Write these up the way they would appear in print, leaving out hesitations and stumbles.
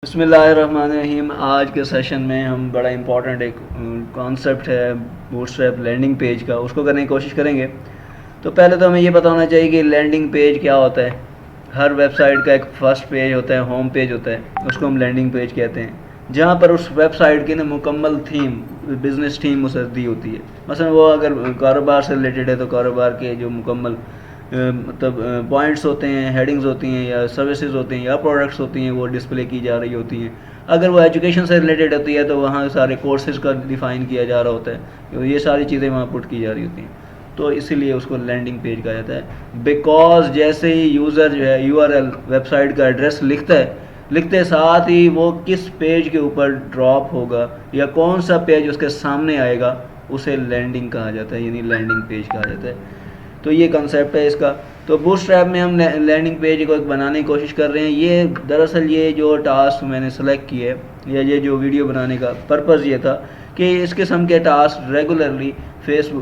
बिस्मिल्लाहिर्रहमानिर्रहीम। आज के सेशन में हम बड़ा इम्पॉर्टेंट एक कॉन्सेप्ट है बूटस्ट्रैप लैंडिंग पेज का, उसको करने की कोशिश करेंगे। तो पहले तो हमें ये पता होना चाहिए कि लैंडिंग पेज क्या होता है। हर वेबसाइट का एक फर्स्ट पेज होता है, होम पेज होता है, उसको हम लैंडिंग पेज कहते हैं, जहाँ पर उस वेबसाइट की ना मुकम्मल थीम, बिज़नेस थीम उसे दी होती है। मसलन वो अगर कारोबार से रिलेटेड है तो कारोबार के जो मुकम्मल मतलब पॉइंट्स होते हैं, हेडिंग्स होती हैं, या सर्विसेज होती हैं, या प्रोडक्ट्स होती हैं, वो डिस्प्ले की जा रही होती हैं। अगर वो एजुकेशन से रिलेटेड होती है तो वहाँ सारे कोर्सेज का डिफ़ाइन किया जा रहा होता है, तो ये सारी चीज़ें वहाँ पुट की जा रही होती हैं। तो इसीलिए उसको लैंडिंग पेज कहा जाता है। बिकॉज जैसे ही यूज़र जो है यूआरएल वेबसाइट का एड्रेस लिखता है, लिखते साथ ही वो किस पेज के ऊपर ड्रॉप होगा या कौन सा पेज उसके सामने आएगा, उसे लैंडिंग कहा जाता है, यानी लैंडिंग पेज कहा जाता है। तो ये कंसेप्ट है इसका। तो बूटस्ट्रैप में हम लैंडिंग पेज को बनाने की कोशिश कर रहे हैं। ये दरअसल ये जो टास्क मैंने सेलेक्ट किए या ये जो वीडियो बनाने का पर्पज़ ये था कि इस किस्म के टास्क रेगुलरली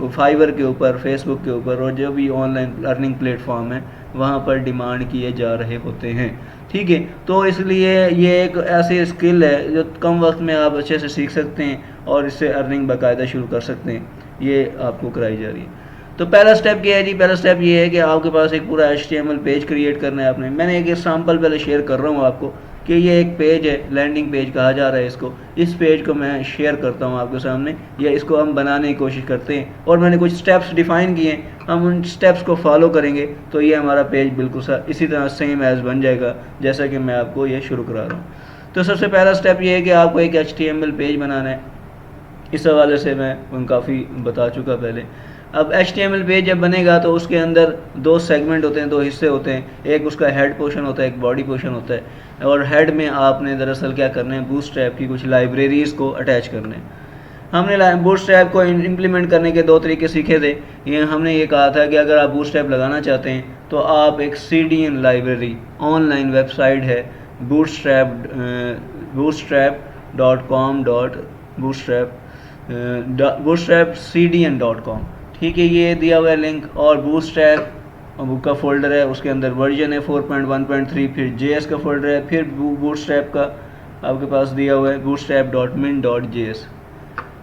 फाइवर के ऊपर, फेसबुक के ऊपर और जो भी ऑनलाइन लर्निंग प्लेटफॉर्म है वहाँ पर डिमांड किए जा रहे होते हैं। ठीक है, तो इसलिए ये एक ऐसी स्किल है जो कम वक्त में आप अच्छे से सीख सकते हैं और इससे अर्निंग बाकायदा शुरू कर सकते हैं। ये आपको कराई जा रही है। तो पहला स्टेप क्या है जी? पहला स्टेप ये है कि आपके पास एक पूरा HTML पेज क्रिएट करना है आपने। मैंने एक एग्जांपल पहले शेयर कर रहा हूँ आपको कि ये एक पेज है, लैंडिंग पेज कहा जा रहा है इसको। इस पेज को मैं शेयर करता हूँ आपके सामने, या इसको हम बनाने की कोशिश करते हैं और मैंने कुछ स्टेप्स डिफ़ाइन किए हैं। हम उन स्टेप्स को फॉलो करेंगे तो ये हमारा पेज बिल्कुल इसी तरह सेम एज बन जाएगा जैसा कि मैं आपको ये शुरू करा रहा हूँ। तो सबसे पहला स्टेप ये है कि आपको एक HTML पेज बनाना है। इस हवाले से मैं काफ़ी बता चुका पहले। अब HTML पेज जब बनेगा तो उसके अंदर दो सेगमेंट होते हैं, दो हिस्से होते हैं। एक उसका हेड पोर्शन होता है, एक बॉडी पोर्शन होता है। और हेड में आपने दरअसल क्या करना है, बूटस्ट्रैप की कुछ लाइब्रेरीज़ को अटैच करने हैं। हमने बूटस्ट्रैप को इम्प्लीमेंट करने के दो तरीके सीखे थे। ये हमने ये कहा था कि अगर आप बूटस्ट्रैप लगाना चाहते हैं तो आप एक CDN लाइब्रेरी ऑनलाइन वेबसाइट है, bootstrap.com.bootstrap.bootstrapcdn.com। ठीक है, ये दिया हुआ है लिंक। और बूटस्ट्रैप का फोल्डर है, उसके अंदर वर्जन है 4.1.3, फिर JS का फोल्डर है, फिर बूटस्ट्रैप का आपके पास दिया हुआ है bootstrap.min.js।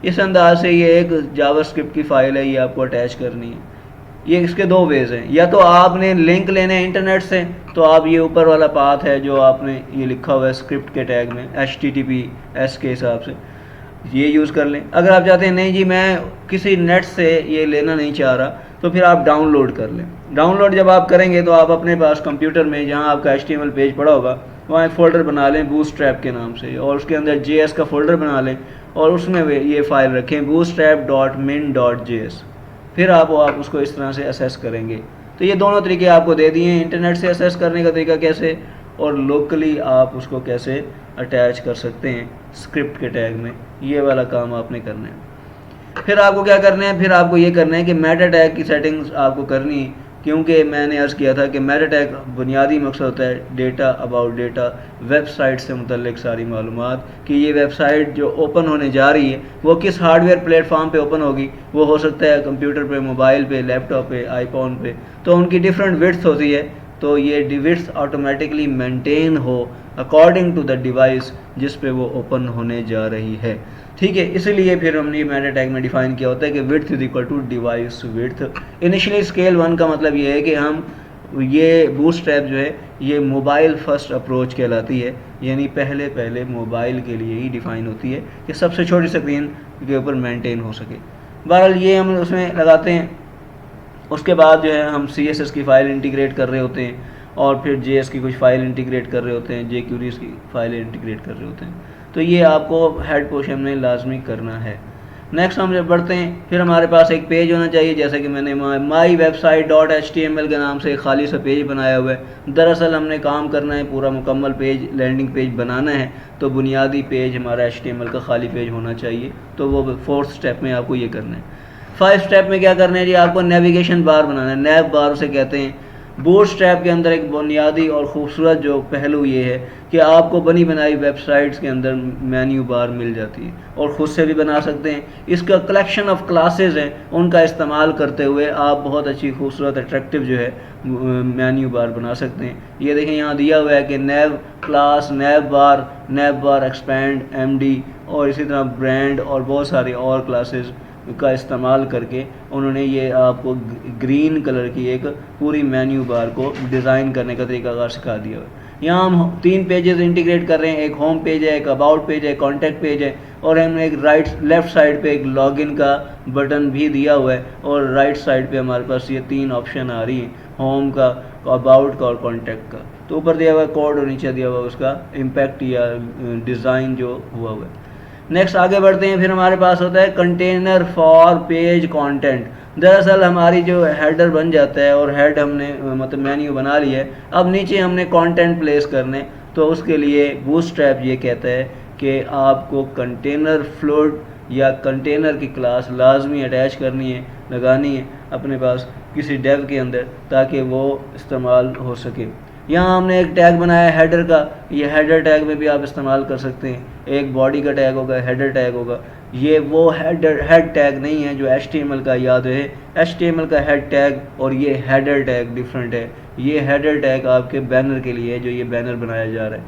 इस अंदाज से ये एक जावास्क्रिप्ट की फ़ाइल है, ये आपको अटैच करनी है। ये इसके दो वेज़ हैं, या तो आपने लिंक लेने हैं इंटरनेट से, तो आप ये ऊपर वाला पाथ है जो आपने ये लिखा हुआ है स्क्रिप्ट के टैग में HTTPS के हिसाब से, ये यूज़ कर लें। अगर आप चाहते हैं नहीं जी मैं किसी नेट से ये लेना नहीं चाह रहा, तो फिर आप डाउनलोड कर लें। डाउनलोड जब आप करेंगे तो आप अपने पास कंप्यूटर में जहाँ आपका HTML पेज पड़ा होगा वहाँ एक फ़ोल्डर बना लें बूटस्ट्रैप के नाम से, और उसके अंदर JS का फ़ोल्डर बना लें और उसमें ये फ़ाइल रखें bootstrap.min.js। फिर आप उसको इस तरह से असेस करेंगे। तो ये दोनों तरीके आपको दे दिए हैं, इंटरनेट से असेस करने का तरीका कैसे, और लोकली आप उसको कैसे अटैच कर सकते हैं स्क्रिप्ट के टैग में। ये वाला काम आपने करना है। फिर आपको क्या करना है, फिर आपको ये करना है कि मेटा टैग की सेटिंग्स आपको करनी है, क्योंकि मैंने अर्ज़ किया था कि मेटा टैग बुनियादी मकसद होता है डेटा अबाउट डेटा, वेबसाइट से मुतल्लिक सारी मालूमात कि ये वेबसाइट जो ओपन होने जा रही है वो किस हार्डवेयर प्लेटफॉर्म पे ओपन होगी। वो हो सकता है कंप्यूटर पे, मोबाइल पे, लैपटॉप पे, आईफोन पे, तो उनकी डिफरेंट विड्थ होती है। तो ये विड्थ ऑटोमेटिकली मेंटेन हो अकॉर्डिंग टू द डिवाइस जिस पे वो ओपन होने जा रही है। ठीक है, इसलिए फिर हमने मेटा टैग में डिफाइन किया होता है कि width is equal to device width. Initially scale 1 का मतलब ये है कि हम ये बूटस्ट्रैप जो है ये मोबाइल फर्स्ट अप्रोच कहलाती है, यानी पहले मोबाइल के लिए ही डिफ़ाइन होती है कि सबसे छोटी स्क्रीन के ऊपर मेंटेन हो सके। बहरहाल ये हम उसमें लगाते हैं। उसके बाद जो है हम CSS की फ़ाइल इंटीग्रेट कर रहे होते हैं, और फिर JS की कुछ फ़ाइल इंटीग्रेट कर रहे होते हैं, jQuery की फ़ाइल इंटीग्रेट कर रहे होते हैं। तो ये आपको हेड पोर्शन में लाजमी करना है। नेक्स्ट हम जब बढ़ते हैं, फिर हमारे पास एक पेज होना चाहिए, जैसे कि मैंने mywebsite.html के नाम से एक खाली सा पेज बनाया हुआ है। दरअसल हमने काम करना है पूरा मुकम्मल पेज, लैंडिंग पेज बनाना है, तो बुनियादी पेज हमारा HTML का खाली पेज होना चाहिए। तो वो 4th स्टेप में आपको ये करना है। 5th स्टेप में क्या करना है जी, आपको नेविगेशन बार बनाना है। नैव बार उसे कहते हैं। बूटस्ट्रैप के अंदर एक बुनियादी और ख़ूबसूरत जो पहलू ये है कि आपको बनी बनाई वेबसाइट्स के अंदर मेन्यू बार मिल जाती है और ख़ुद से भी बना सकते हैं। इसका कलेक्शन ऑफ क्लासेस हैं, उनका इस्तेमाल करते हुए आप बहुत अच्छी खूबसूरत अट्रैक्टिव जो है मेन्यू बार बना सकते हैं। ये देखें यहाँ दिया हुआ है कि नैव क्लास, नैव बार एक्सपैंड, MD और इसी तरह ब्रांड और बहुत सारी और क्लासेस का इस्तेमाल करके उन्होंने ये आपको ग्रीन कलर की एक पूरी मेन्यू बार को डिज़ाइन करने का तरीकाकार सिखा दिया है। यहाँ हम 3 पेजेस इंटीग्रेट कर रहे हैं, एक होम पेज है, एक अबाउट पेज है, कॉन्टैक्ट पेज है और हमने एक लेफ़्ट साइड पे एक लॉगिन का बटन भी दिया हुआ है और राइट साइड पे हमारे पास ये 3 ऑप्शन आ रही हैं, होम का, अबाउट का और कॉन्टैक्ट का। तो ऊपर दिया हुआ है कोड और नीचे दिया हुआ है उसका इम्पैक्ट या डिज़ाइन जो हुआ है। नेक्स्ट आगे बढ़ते हैं, फिर हमारे पास होता है कंटेनर फॉर पेज कंटेंट। दरअसल हमारी जो हेडर बन जाता है और हेड हमने मतलब मेन्यू बना लिया है, अब नीचे हमने कंटेंट प्लेस करने, तो उसके लिए बूटस्ट्रैप ये कहता है कि आपको कंटेनर फ्लोट या कंटेनर की क्लास लाजमी अटैच करनी है, लगानी है अपने पास किसी डेव के अंदर ताकि वो इस्तेमाल हो सके। यहाँ हमने एक टैग बनाया है हेडर का, ये हेडर टैग में भी आप इस्तेमाल कर सकते हैं। एक बॉडी का टैग होगा, हेडर टैग होगा। ये वो हेड टैग नहीं है जो HTML का, याद रहे HTML का हेड टैग और ये हेडर टैग डिफरेंट है। ये हेडर टैग आपके बैनर के लिए है, जो ये बैनर बनाया जा रहा है,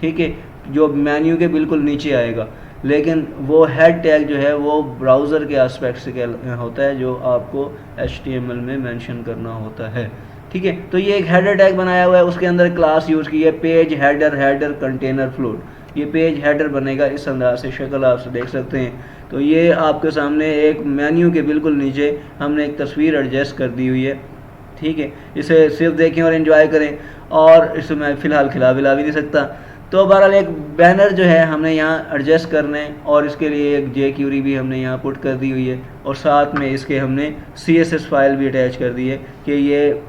ठीक है, जो मेन्यू के बिल्कुल नीचे आएगा। लेकिन वो हेड टैग जो है वो ब्राउज़र के एस्पेक्ट से होता है जो आपको HTML में मेंशन करना होता है, ठीक है। तो ये एक हेडर टैग बनाया हुआ है, उसके अंदर क्लास यूज़ की है पेज हेडर कंटेनर फ्लोट। ये पेज हेडर बनेगा इस अंदाज से, शक्ल आप देख सकते हैं। तो ये आपके सामने एक मेन्यू के बिल्कुल नीचे हमने एक तस्वीर एडजस्ट कर दी हुई है, ठीक है। इसे सिर्फ देखें और एंजॉय करें, और इसे मैं फ़िलहाल खिला भी नहीं सकता। तो बहरहाल एक बैनर जो है हमने यहाँ एडजस्ट करने और इसके लिए एक jQuery भी हमने यहाँ पुट कर दी हुई है और साथ में इसके हमने CSS फाइल भी अटैच कर दी है कि ये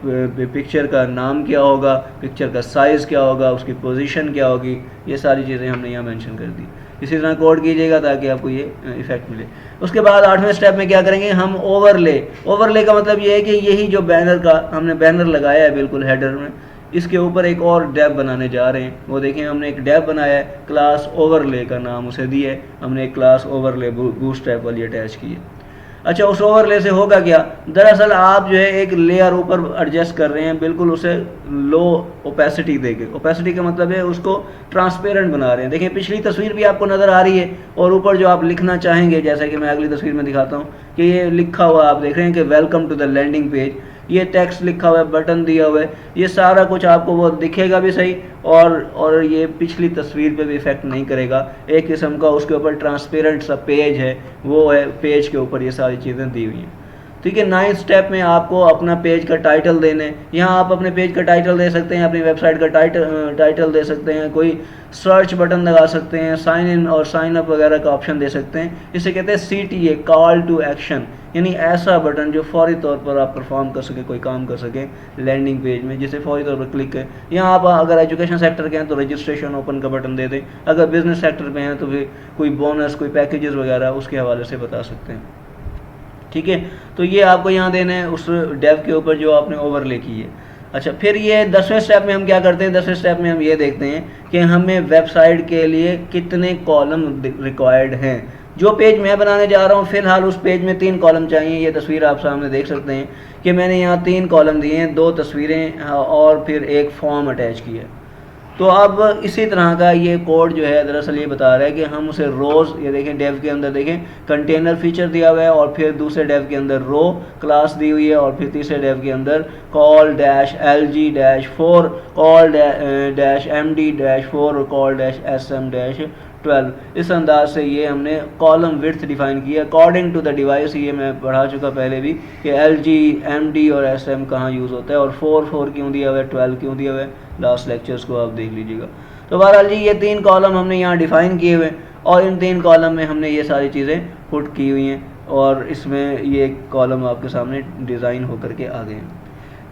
पिक्चर का नाम क्या होगा, पिक्चर का साइज़ क्या होगा, उसकी पोजीशन क्या होगी, ये सारी चीज़ें हमने यहाँ मेंशन कर दी। इसी तरह कोड कीजिएगा ताकि आपको ये इफेक्ट मिले। उसके बाद 8वें स्टेप में क्या करेंगे, हम ओवरले का मतलब ये है कि यही जो बैनर का हमने बैनर लगाया है बिल्कुल हेडर में, इसके ऊपर एक और डेव बनाने जा रहे हैं। वो देखें हमने एक डेव बनाया है, क्लास ओवरले का नाम उसे दिया है हमने, एक क्लास ओवरले बूटस्ट्रैप वाली अटैच की है। अच्छा, उस ओवरले से होगा क्या, दरअसल आप जो है एक लेयर ऊपर एडजस्ट कर रहे हैं, बिल्कुल उसे लो ओपेसिटी देके, ओपेसिटी का मतलब है उसको ट्रांसपेरेंट बना रहे हैं। देखिए पिछली तस्वीर भी आपको नज़र आ रही है और ऊपर जो आप लिखना चाहेंगे, जैसा कि मैं अगली तस्वीर में दिखाता हूँ कि ये लिखा हुआ आप देख रहे हैं कि welcome to the landing page, ये टेक्स्ट लिखा हुआ है, बटन दिया हुआ है, ये सारा कुछ आपको वो दिखेगा भी सही और ये पिछली तस्वीर पे भी इफेक्ट नहीं करेगा। एक किस्म का उसके ऊपर ट्रांसपेरेंट सा पेज है, वो है पेज के ऊपर ये सारी चीज़ें दी हुई हैं, ठीक है। 9th स्टेप में आपको अपना पेज का टाइटल देने, यहाँ आप अपने पेज का टाइटल दे सकते हैं, अपनी वेबसाइट का टाइटल दे सकते हैं, कोई सर्च बटन लगा सकते हैं, साइन इन और साइन अप वगैरह का ऑप्शन दे सकते हैं। इसे कहते हैं CTA, कॉल टू एक्शन, यानी ऐसा बटन जो फौरी तौर पर आप परफॉर्म कर सके, कोई काम कर सके लैंडिंग पेज में, जिसे फौरी तौर पर क्लिक करें। यहाँ आप अगर एजुकेशन सेक्टर के हैं तो रजिस्ट्रेशन ओपन का बटन दे दें, अगर बिजनेस सेक्टर पे हैं तो फिर कोई बोनस, कोई पैकेजेस वगैरह उसके हवाले से बता सकते हैं, ठीक है। तो ये आपको यहाँ देना है उस डेव के ऊपर जो आपने ओवरले की है। अच्छा, फिर ये 10वें स्टेप में हम क्या करते हैं, 10वें स्टेप में हम ये देखते हैं कि हमें वेबसाइट के लिए कितने कॉलम रिक्वायर्ड हैं। जो पेज मैं बनाने जा रहा हूँ फ़िलहाल उस पेज में 3 कॉलम चाहिए। ये तस्वीर आप सामने देख सकते हैं कि मैंने यहाँ 3 कॉलम दिए हैं, 2 तस्वीरें और फिर एक फॉर्म अटैच किया है। तो अब इसी तरह का ये कोड जो है दरअसल ये बता रहा है कि हम उसे रोज़, ये देखें डेव के अंदर देखें कंटेनर फीचर दिया हुआ है और फिर दूसरे डेव के अंदर रो क्लास दी हुई है और फिर तीसरे डेव के अंदर call-lg-4 call-md-4 और call-sm-12। इस अंदाज से ये हमने कॉलम विड्थ डिफाइन किया अकॉर्डिंग टू द डिवाइस। ये मैं पढ़ा चुका पहले भी कि LG, MD और SM कहाँ यूज़ होता है और 4 क्यों दिया हुआ है, 12 क्यों दिया हुआ है, लास्ट लेक्चर्स को आप देख लीजिएगा। तो बहरहाल जी ये 3 कॉलम हमने यहाँ डिफ़ाइन किए हुए और इन 3 कॉलम में हमने ये सारी चीज़ें पुट की हुई हैं और इसमें ये कॉलम आपके सामने डिज़ाइन होकर के आ गए हैं।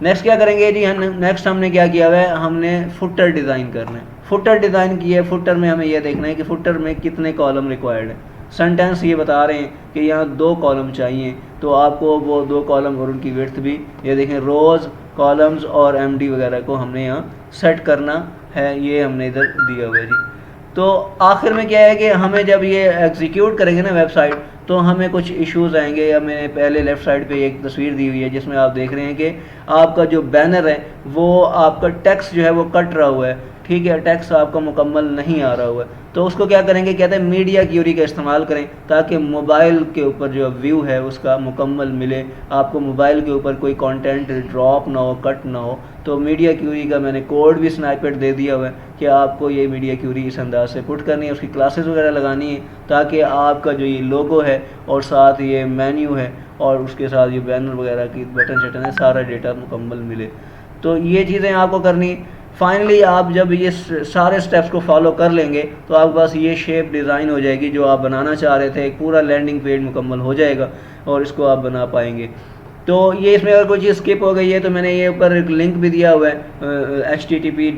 नेक्स्ट क्या करेंगे जी, नेक्स्ट हमने क्या किया हुआ है, हमने फुटर डिज़ाइन करना है। फुटर डिज़ाइन किए, फुटर में हमें यह देखना है कि फुटर में कितने कॉलम रिक्वायर्ड है। सेंटेंस ये बता रहे हैं कि यहाँ 2 कॉलम चाहिए, तो आपको वो 2 कॉलम और उनकी विड्थ भी, ये देखें रोज़, कॉलम्स और एमडी वगैरह को हमने यहाँ सेट करना है, ये हमने इधर दिया हुआ है जी। तो आखिर में क्या है कि हमें जब ये एग्जीक्यूट करेंगे ना वेबसाइट, तो हमें कुछ इश्यूज आएंगे। या मैंने पहले लेफ़्ट साइड पे एक तस्वीर दी हुई है जिसमें आप देख रहे हैं कि आपका जो बैनर है वो आपका टेक्स्ट जो है वो कट रहा हुआ है, ठीक है, टेक्स्ट आपका मुकम्मल नहीं आ रहा हुआ है। तो उसको क्या करेंगे, कहते हैं मीडिया क्यूरी का इस्तेमाल करें ताकि मोबाइल के ऊपर जो व्यू है उसका मुकम्मल मिले, आपको मोबाइल के ऊपर कोई कंटेंट ड्रॉप ना हो, कट ना हो। तो मीडिया क्यूरी का मैंने कोड भी स्नाइपेड दे दिया हुआ है कि आपको ये मीडिया क्यूरी इस अंदाज से पुट करनी है, उसकी क्लासेस वगैरह लगानी है ताकि आपका जो ये लोगो है और साथ ये मेन्यू है और उसके साथ ये बैनर वगैरह की बटन शटन है, सारा डेटा मुकम्मल मिले। तो ये चीज़ें आपको करनी। फाइनली आप जब ये सारे स्टेप्स को फॉलो कर लेंगे तो आपके पास ये शेप डिज़ाइन हो जाएगी जो आप बनाना चाह रहे थे, एक पूरा लैंडिंग पेज मुकम्मल हो जाएगा और इसको आप बना पाएंगे। तो ये इसमें अगर कोई चीज़ स्किप हो गई है तो मैंने ये ऊपर एक लिंक भी दिया हुआ है http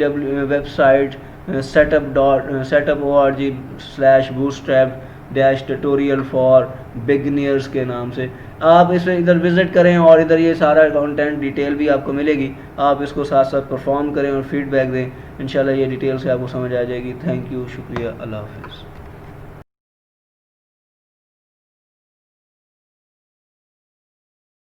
website setup.org/bootstrap-tutorial for beginners के नाम से। आप इसे इधर विज़िट करें और इधर ये सारा कंटेंट डिटेल भी आपको मिलेगी, आप इसको साथ साथ परफॉर्म करें और फीडबैक दें। इंशाल्लाह ये डिटेल से आपको समझ आ जाएगी। थैंक यू, शुक्रिया, अल्लाह हाफ़िज़।